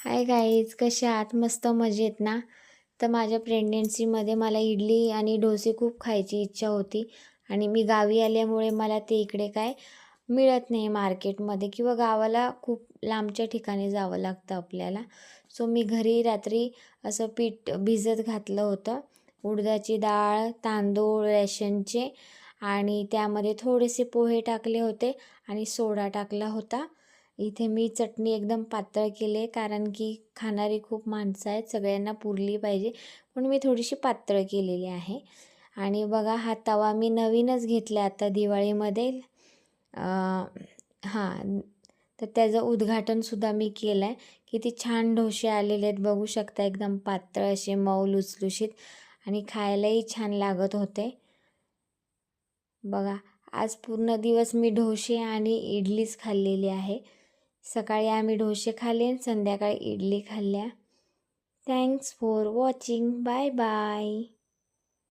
Hi guys, कसे आहात? मस्त मजेत ना? तर माझ्या प्रेग्नेन्सीमध्ये मला इडली आणि डोसे खूप खायची इच्छा होती आणि मी गावी आल्यामुळे मला ते इकडे काय मिळत नाही मार्केटमध्ये किंवा गावाला खूप लांबच्या ठिकाणी जावं लागतं आपल्याला. सो मी घरी रात्री असं पीठ भिजत घातलं होतं. उडदाची डाळ, तांदूळ रेशनचे आणि त्यामध्ये थोडेसे पोहे टाकले होते आणि सोडा टाकला होता. इथे मी चटणी एकदम पातळ केली आहे कारण की खाणारी खूप माणसं आहेत, सगळ्यांना पुरली पाहिजे म्हणून मी थोडीशी पातळ केलेली आहे. आणि बघा हा तवा मी नवीनच घेतला आता दिवाळीमध्ये. हां, तर त्याचं उद्घाटनसुद्धा मी केलं आहे. किती छान डोसे आलेले आहेत बघू शकता, एकदम पातळ असे मऊ लुसलुशीत आणि खायलाही छान लागत होते. बघा आज पूर्ण दिवस मी डोसे आणि इडलीच खाल्लेली आहे. सकाळी आम्ही डोसे खाल्ले आणि संध्याकाळी इडली खाल्ल्या. Thanks for watching. Bye bye.